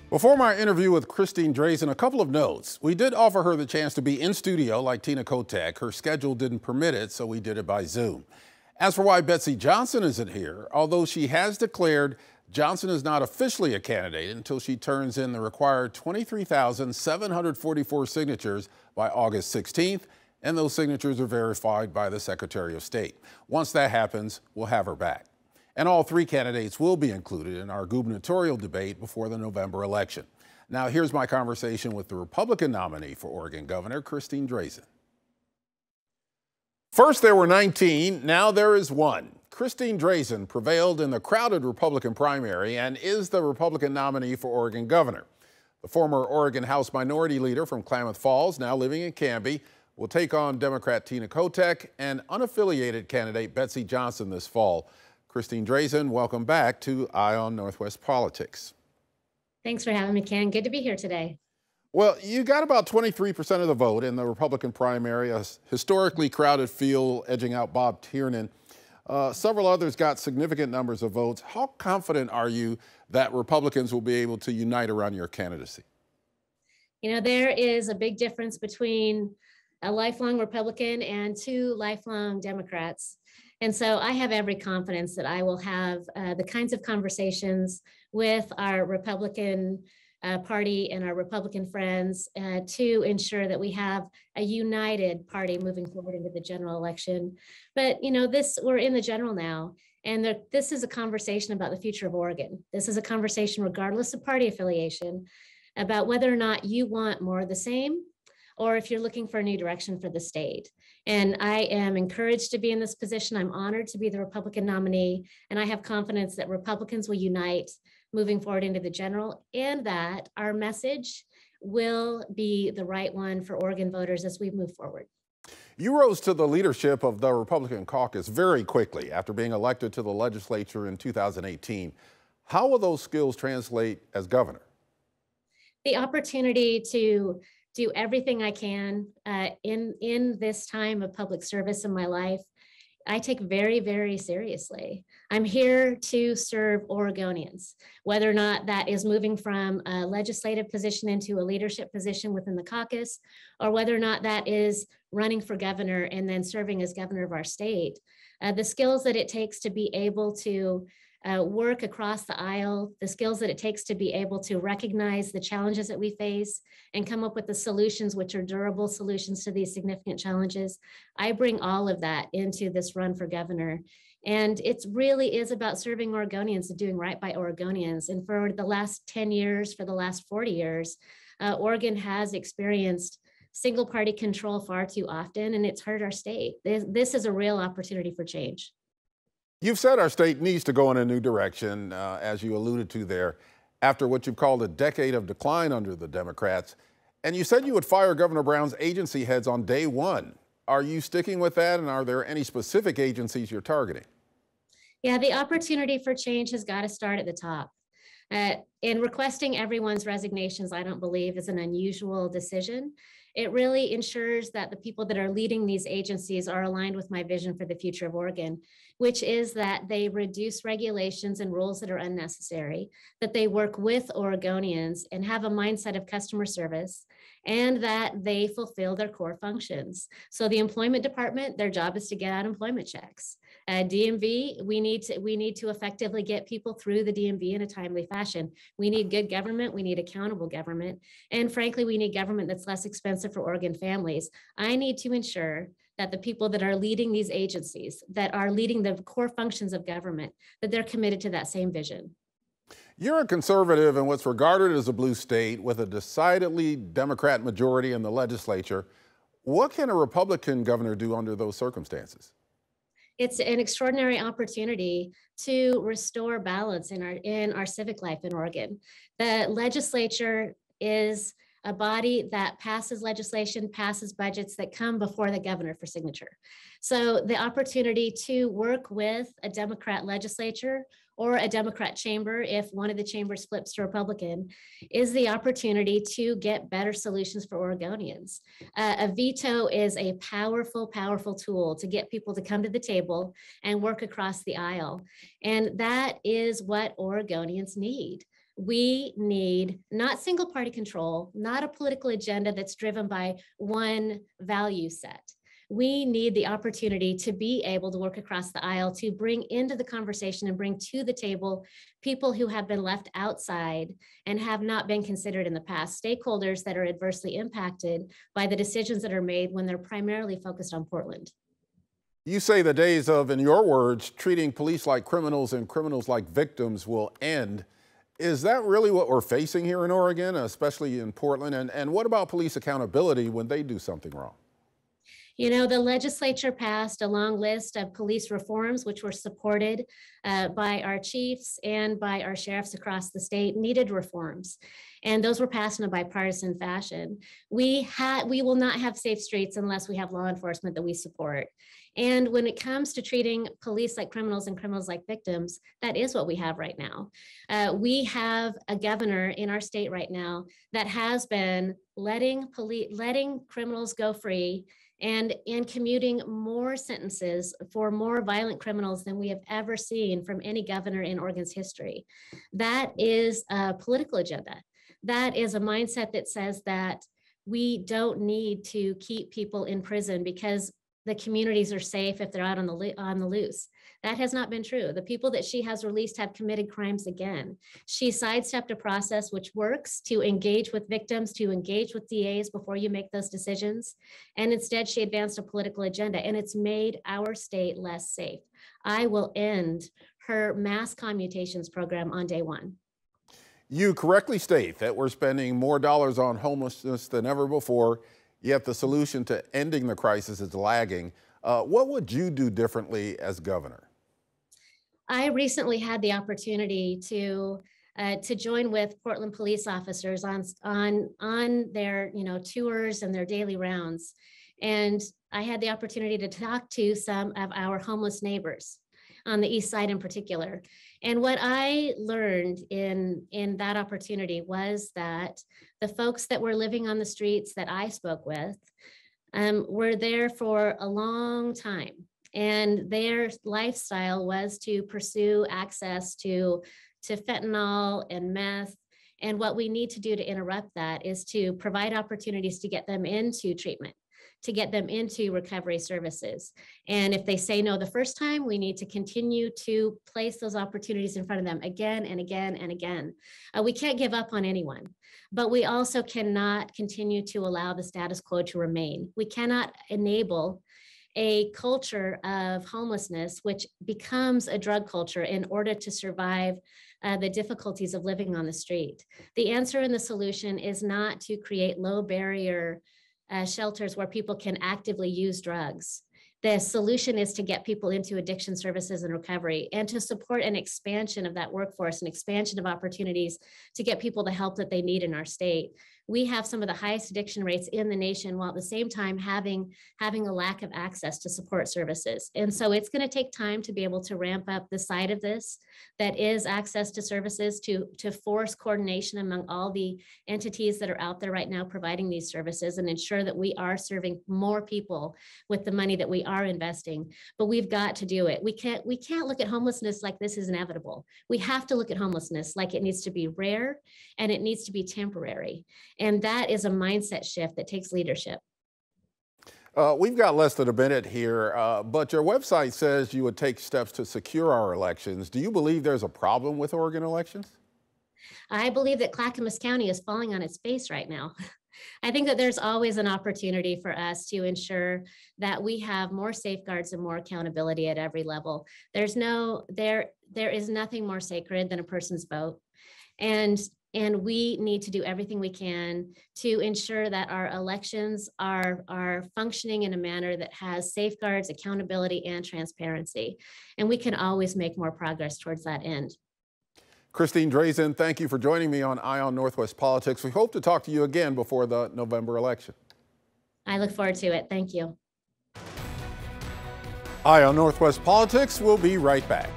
Before my interview with Christine Drazan, a couple of notes. We did offer her the chance to be in studio like Tina Kotek. Her schedule didn't permit it, so we did it by Zoom. As for why Betsy Johnson isn't here, although she has declared Johnson is not officially a candidate until she turns in the required 23,744 signatures by August 16th, and those signatures are verified by the Secretary of State. Once that happens, we'll have her back. And all three candidates will be included in our gubernatorial debate before the November election. Now, here's my conversation with the Republican nominee for Oregon Governor, Christine Drazan. First, there were 19. Now there is one. Christine Drazan prevailed in the crowded Republican primary and is the Republican nominee for Oregon Governor. The former Oregon House Minority Leader from Klamath Falls, now living in Canby, will take on Democrat Tina Kotek and unaffiliated candidate Betsy Johnson this fall. Christine Drazan, welcome back to Eye on Northwest Politics. Thanks for having me, Ken. Good to be here today. Well, you got about 23% of the vote in the Republican primary, a historically crowded field edging out Bob Tiernan. Several others got significant numbers of votes. How confident are you that Republicans will be able to unite around your candidacy? You know, there is a big difference between a lifelong Republican and two lifelong Democrats. And so I have every confidence that I will have the kinds of conversations with our Republican Party and our Republican friends to ensure that we have a united party moving forward into the general election. But, you know, we're in the general now, and this is a conversation about the future of Oregon. This is a conversation, regardless of party affiliation, about whether or not you want more of the same, or if you're looking for a new direction for the state. And I am encouraged to be in this position. I'm honored to be the Republican nominee, and I have confidence that Republicans will unite moving forward into the general, and that our message will be the right one for Oregon voters as we move forward. You rose to the leadership of the Republican caucus very quickly after being elected to the legislature in 2018. How will those skills translate as governor? The opportunity to do everything I can in this time of public service in my life, I take very, very seriously. I'm here to serve Oregonians, whether or not that is moving from a legislative position into a leadership position within the caucus, or whether or not that is running for governor and then serving as governor of our state. The skills that it takes to be able to work across the aisle, the skills that it takes to be able to recognize the challenges that we face and come up with the solutions which are durable solutions to these significant challenges. I bring all of that into this run for governor. And it really is about serving Oregonians and doing right by Oregonians. And for the last 10 years, for the last 40 years, Oregon has experienced single party control far too often, and it's hurt our state. This is a real opportunity for change. You've said our state needs to go in a new direction, as you alluded to there, after what you've called a decade of decline under the Democrats. And you said you would fire Governor Brown's agency heads on day one. Are you sticking with that? And are there any specific agencies you're targeting? Yeah, the opportunity for change has got to start at the top. In requesting everyone's resignations, I don't believe is an unusual decision. It really ensures that the people that are leading these agencies are aligned with my vision for the future of Oregon, which is that they reduce regulations and rules that are unnecessary, that they work with Oregonians and have a mindset of customer service, and that they fulfill their core functions. So the employment department, their job is to get out employment checks. DMV, we need to effectively get people through the DMV in a timely fashion. We need good government, we need accountable government, and frankly, we need government that's less expensive for Oregon families. I need to ensure that the people that are leading these agencies, that are leading the core functions of government, that they're committed to that same vision. You're a conservative in what's regarded as a blue state with a decidedly Democrat majority in the legislature. What can a Republican governor do under those circumstances? It's an extraordinary opportunity to restore balance in our civic life in Oregon. The legislature is a body that passes legislation, passes budgets that come before the governor for signature. So the opportunity to work with a Democrat legislature or a Democrat chamber, if one of the chambers flips to Republican, is the opportunity to get better solutions for Oregonians. A veto is a powerful, powerful tool to get people to come to the table and work across the aisle. And that is what Oregonians need. We need not single party control, not a political agenda that's driven by one value set. We need the opportunity to be able to work across the aisle, to bring into the conversation and bring to the table people who have been left outside and have not been considered in the past, stakeholders that are adversely impacted by the decisions that are made when they're primarily focused on Portland. You say the days of, in your words, treating police like criminals and criminals like victims will end. Is that really what we're facing here in Oregon, especially in Portland? And what about police accountability when they do something wrong? You know, the legislature passed a long list of police reforms, which were supported by our chiefs and by our sheriffs across the state, needed reforms. And those were passed in a bipartisan fashion. We will not have safe streets unless we have law enforcement that we support. And when it comes to treating police like criminals and criminals like victims, that is what we have right now. We have a governor in our state right now that has been letting criminals go free and commuting more sentences for more violent criminals than we have ever seen from any governor in Oregon's history. That is a political agenda. That is a mindset that says that we don't need to keep people in prison because the communities are safe if they're out on the loose. That has not been true. The people that she has released have committed crimes again. She sidestepped a process which works to engage with victims, to engage with DAs before you make those decisions. And instead she advanced a political agenda, and it's made our state less safe. I will end her mass commutations program on day one. You correctly state that we're spending more dollars on homelessness than ever before, yet the solution to ending the crisis is lagging. What would you do differently as governor? I recently had the opportunity to join with Portland police officers on their tours and their daily rounds, and I had the opportunity to talk to some of our homeless neighbors on the east side in particular. And what I learned in that opportunity was that the folks that were living on the streets that I spoke with were there for a long time. And their lifestyle was to pursue access to fentanyl and meth. And what we need to do to interrupt that is to provide opportunities to get them into treatment, to get them into recovery services. And if they say no the first time, we need to continue to place those opportunities in front of them again and again and again. We can't give up on anyone, but we also cannot continue to allow the status quo to remain. We cannot enable a culture of homelessness, which becomes a drug culture in order to survive the difficulties of living on the street. The answer and the solution is not to create low barrier shelters where people can actively use drugs. The solution is to get people into addiction services and recovery, and to support an expansion of that workforce and expansion of opportunities to get people the help that they need in our state. We have some of the highest addiction rates in the nation, while at the same time having a lack of access to support services. And so it's going to take time to be able to ramp up the side of this that is access to services, to force coordination among all the entities that are out there right now providing these services, and ensure that we are serving more people with the money that we are investing. But we've got to do it. We can't look at homelessness like this is inevitable. We have to look at homelessness like it needs to be rare and it needs to be temporary. And that is a mindset shift that takes leadership. We've got less than a minute here, but your website says you would take steps to secure our elections. Do you believe there's a problem with Oregon elections? I believe that Clackamas County is falling on its face right now. I think that there's always an opportunity for us to ensure that we have more safeguards and more accountability at every level. There is nothing more sacred than a person's vote. And we need to do everything we can to ensure that our elections are functioning in a manner that has safeguards, accountability, and transparency. And we can always make more progress towards that end. Christine Drazan, thank you for joining me on Eye on Northwest Politics. We hope to talk to you again before the November election. I look forward to it. Thank you. Eye on Northwest Politics will be right back.